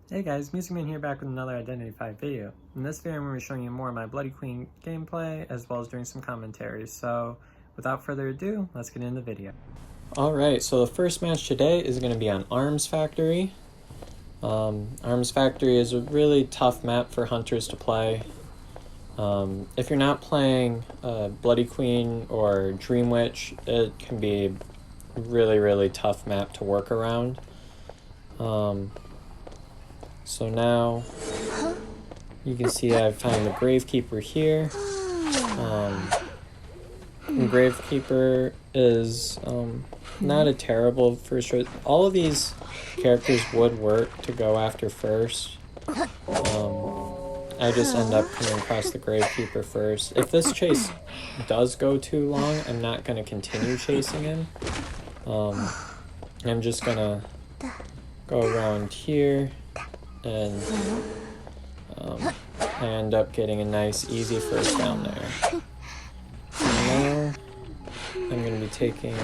Hey guys, Musicman here back with another Identity V video. In this video I'm going to be showing you more of my Bloody Queen gameplay as well as doing some commentary. So without further ado, let's get into the video. Alright, so the first match today is going to be on Arms Factory. Arms Factory is a really tough map for hunters to play. If you're not playing Bloody Queen or Dream Witch, it can be a really tough map to work around. So now you can see I've found the Gravekeeper here. Gravekeeper is not a terrible first choice. All of these characters would work to go after first. I just end up coming across the Gravekeeper first. If this chase does go too long, I'm not going to continue chasing him. I'm just going to go around here. And I end up getting a nice, easy first down there. So now I'm going to be taking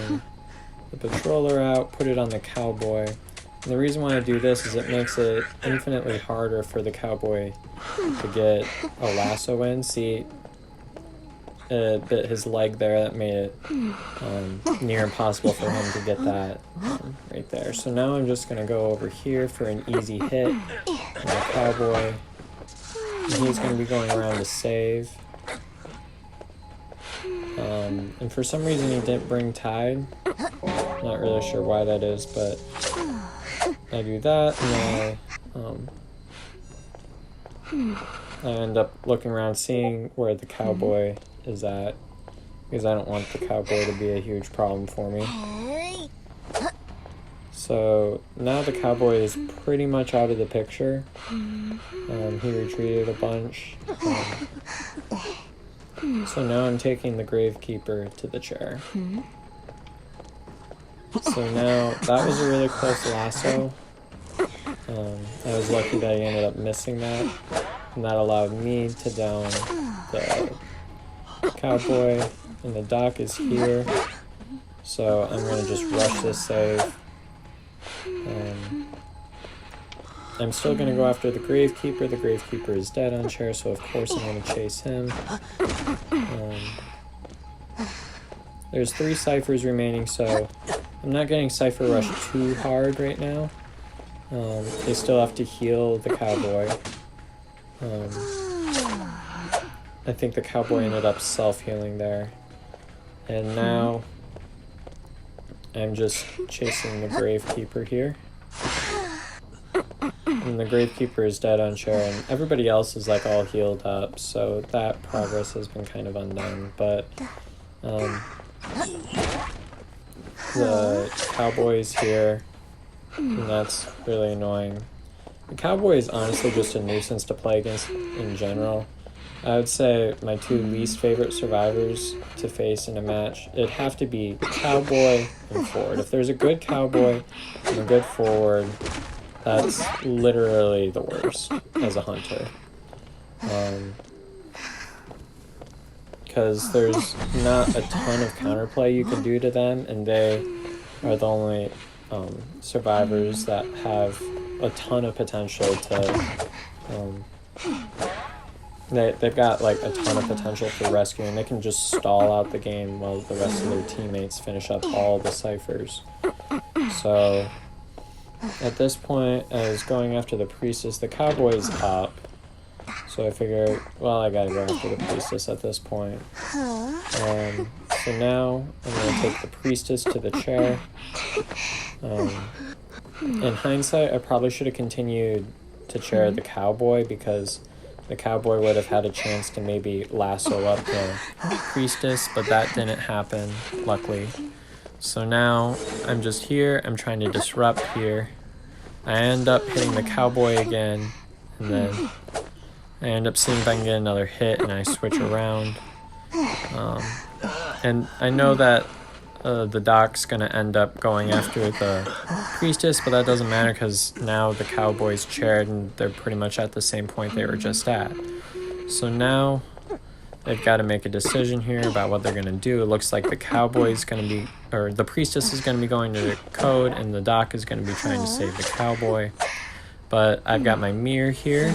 the Patroller out, put it on the Cowboy. And the reason why I do this is it makes it infinitely harder for the Cowboy to get a lasso in. See, it bit his leg there, that made it near impossible for him to get that right there. So now I'm just going to go over here for an easy hit on the Cowboy. And he's going to be going around to save. And for some reason he didn't bring Tide. Not really sure why that is, but I do that and I end up looking around seeing where the Cowboy is at, because I don't want the Cowboy to be a huge problem for me. So now the Cowboy is pretty much out of the picture. He retreated a bunch. So now I'm taking the Gravekeeper to the chair. So now that was a really close lasso. I was lucky that I ended up missing that, and that allowed me to down the Cowboy, and the Doc is here, so I'm going to just rush this save. I'm still going to go after the Gravekeeper. The Gravekeeper is dead on chair, so of course I'm going to chase him. There's 3 Cyphers remaining, so I'm not getting Cypher rushed too hard right now. They still have to heal the Cowboy. I think the Cowboy ended up self-healing there. And now I'm just chasing the Gravekeeper here. And the Gravekeeper is dead on chair, and everybody else is like all healed up, so that progress has been kind of undone. But the Cowboy's here, and that's really annoying. The Cowboy is honestly just a nuisance to play against in general. I would say my 2 least favorite survivors to face in a match, it'd have to be Cowboy and Forward. If there's a good Cowboy and a good Forward, that's literally the worst as a hunter. Because there's not a ton of counterplay you can do to them, and they are the only survivors that have a ton of potential to they've got like a ton of potential for rescuing. They can just stall out the game while the rest of their teammates finish up all the Cyphers. So at this point, I was going after the Priestess. The Cowboy's up, so I figured, well, I gotta go after the Priestess at this point. So now I'm gonna take the Priestess to the chair. In hindsight, I probably should have continued to chair the Cowboy, because the Cowboy would have had a chance to maybe lasso up the Priestess, but that didn't happen, luckily. So now I'm just here, I'm trying to disrupt here. I end up hitting the Cowboy again, and then I end up seeing if I can get another hit, and I switch around. And I know that the Doc's going to end up going after the Priestess, but that doesn't matter because now the Cowboy's chaired and they're pretty much at the same point they were just at. So now they've got to make a decision here about what they're going to do. It looks like the Cowboy's going to be, or the Priestess is going to be going to the Code, and the Doc is going to be trying to save the Cowboy. But I've got my mirror here,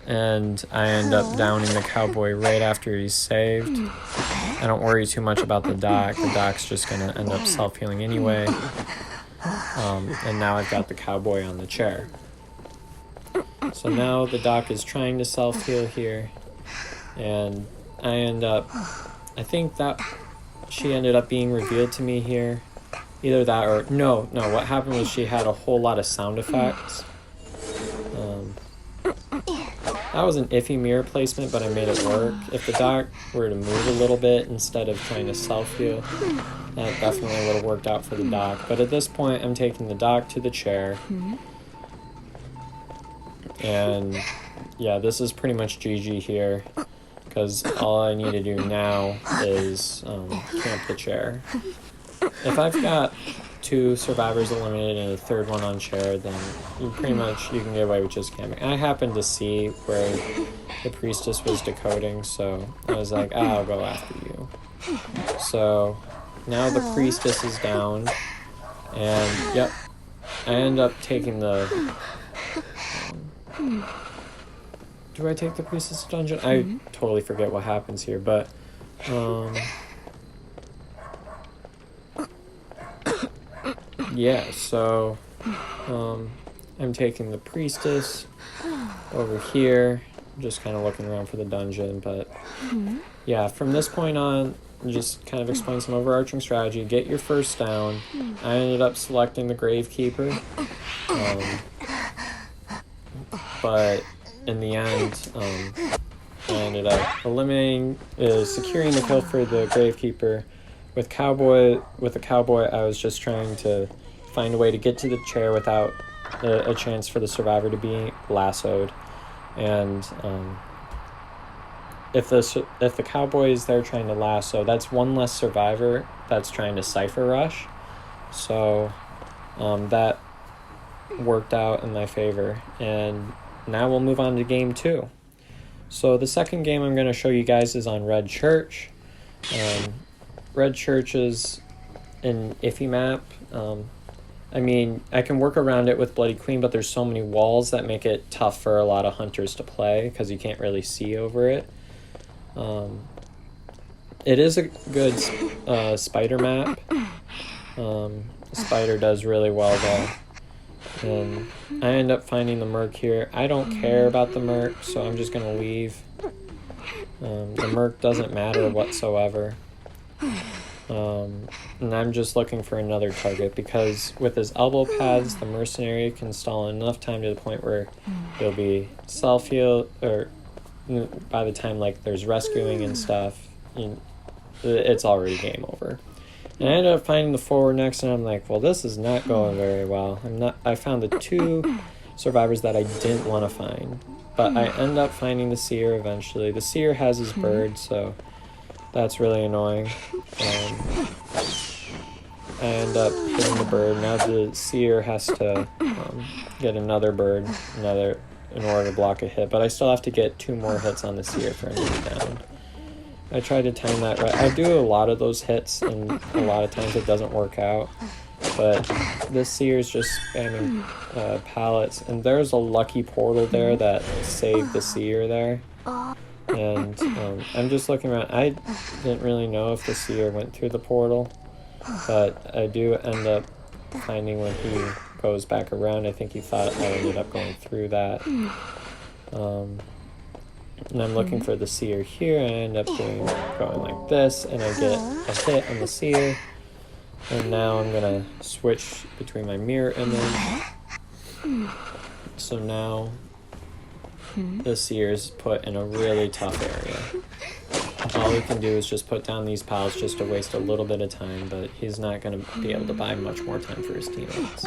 and I end up downing the cowboy right after he's saved. I don't worry too much about the doc. The doc's just going to end up self-healing anyway. And now I've got the cowboy on the chair. So now the doc is trying to self-heal here, and I think that she ended up being revealed to me here. Either that or, no, what happened was she had a whole lot of sound effects. That was an iffy mirror placement, but I made it work. If the doc were to move a little bit instead of trying to self-heal, that definitely would have worked out for the doc. But at this point, I'm taking the doc to the chair. And yeah, this is pretty much GG here, because all I need to do now is camp the chair. If I've got 2 survivors eliminated and a 3rd one on chair, then you can get away with just camping. I happened to see where the priestess was decoding, so I was like, I'll go after you. So now the priestess is down, and yep, I end up taking the... do I take the priestess dungeon? I totally forget what happens here, but... yeah, so I'm taking the priestess over here, just kind of looking around for the dungeon, but yeah, from this point on, just kind of explain some overarching strategy. Get your first down. I ended up selecting the Gravekeeper, but in the end, I ended up eliminating, securing the kill for the Gravekeeper. With the cowboy, I was just trying to find a way to get to the chair without a chance for the survivor to be lassoed. And if the cowboy is there trying to lasso, that's one less survivor that's trying to cipher rush. So that worked out in my favor. And now we'll move on to game 2. So the second game I'm going to show you guys is on Red Church. Red Church is an iffy map. I mean, I can work around it with Bloody Queen, but there's so many walls that make it tough for a lot of hunters to play because you can't really see over it. It is a good spider map. Spider does really well though. And I end up finding the Merc here. I don't care about the Merc, so I'm just going to leave. The Merc doesn't matter whatsoever. And I'm just looking for another target because with his elbow pads, the mercenary can stall enough time to the point where he'll be self-heal, or by the time like there's rescuing and stuff, it's already game over. And I ended up finding the forward next, and I'm like, well, this is not going very well. I found the 2 survivors that I didn't want to find, but I end up finding the seer eventually. The seer has his bird, so that's really annoying. I end up hitting the bird. Now the seer has to get another bird, in order to block a hit. But I still have to get 2 more hits on the seer for him to be down. I try to time that right. I do a lot of those hits, and a lot of times it doesn't work out. But this seer is just spamming pallets, and there's a lucky portal there that saved the seer there. And I'm just looking around. I didn't really know if the seer went through the portal, but I do end up finding when he goes back around. I think he thought I ended up going through that. And I'm looking for the seer here, and I end up going like this, and I get a hit on the seer. And now I'm going to switch between my mirror image. So now the seer is put in a really tough area. All we can do is just put down these piles just to waste a little bit of time, but he's not going to be able to buy much more time for his teammates.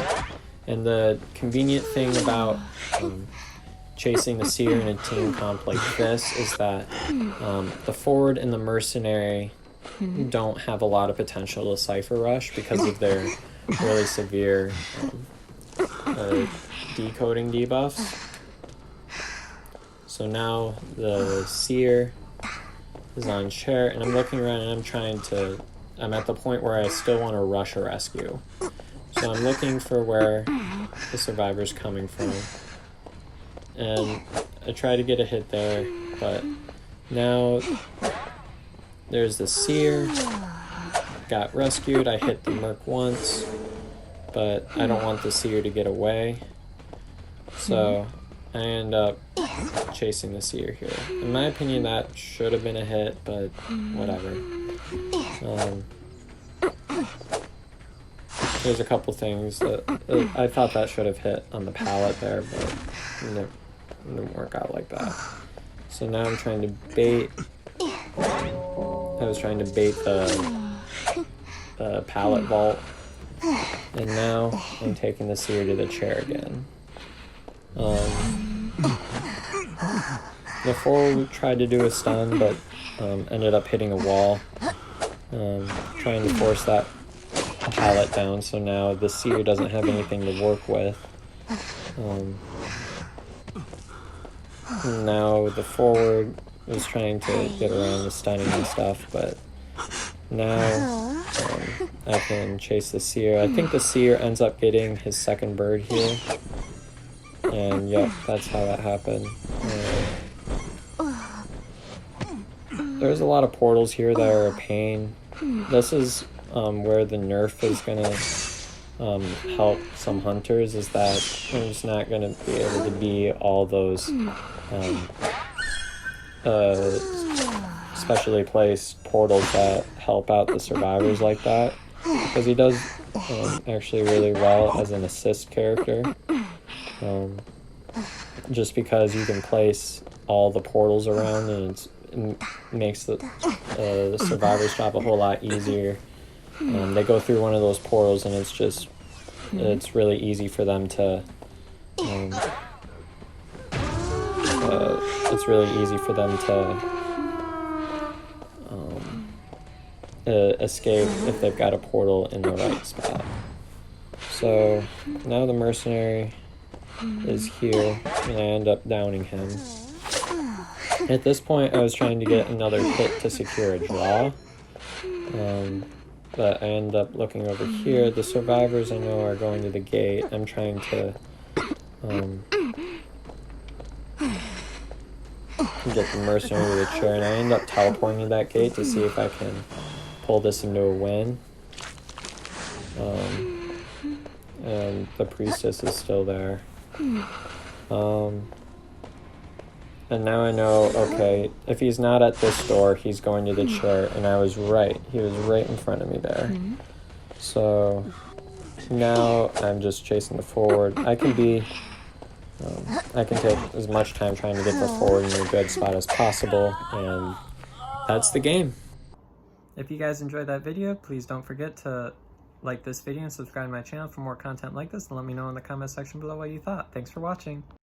And the convenient thing about chasing the seer in a team comp like this is that the forward and the mercenary don't have a lot of potential to cipher rush because of their really severe decoding debuffs. So now the seer is on chair, and I'm looking around and I'm at the point where I still want to rush a rescue. So I'm looking for where the survivor's coming from. And I try to get a hit there, but now there's the seer. Got rescued. I hit the merc once, but I don't want the seer to get away. So I end up chasing the seer here. In my opinion, that should have been a hit, but whatever. There's a couple things that I thought that should have hit on the pallet there, but it didn't work out like that. So now I'm trying to bait. I was trying to bait the pallet vault, and now I'm taking the seer to the chair again. Before we tried to do a stun, but ended up hitting a wall, trying to force that pallet down, so now the seer doesn't have anything to work with. Now the forward was trying to get around the stunning and stuff, but now I can chase the seer. I think the seer ends up getting his second bird here, and yep, that's how that happened. There's a lot of portals here that are a pain. This is where the nerf is gonna help some hunters, is that there's not gonna be able to be all those specially placed portals that help out the survivors like that, because he does actually really well as an assist character, just because you can place all the portals around, and it makes the survivor's job a whole lot easier. They go through one of those portals, and it's really easy for them to escape if they've got a portal in the right spot. So now the mercenary is here, and I end up downing him. At this point, I was trying to get another hit to secure a draw, but I end up looking over here. The survivors I know are going to the gate. I'm trying to get the mercenary to the chair, and I end up teleporting to that gate to see if I can pull this into a win. And the priestess is still there. And now I know, okay, if he's not at this door, he's going to the chair, and I was right. He was right in front of me there. So now I'm just chasing the forward. I can take as much time trying to get the forward in a good spot as possible, and that's the game. If you guys enjoyed that video, please don't forget to like this video and subscribe to my channel for more content like this, and let me know in the comment section below what you thought. Thanks for watching.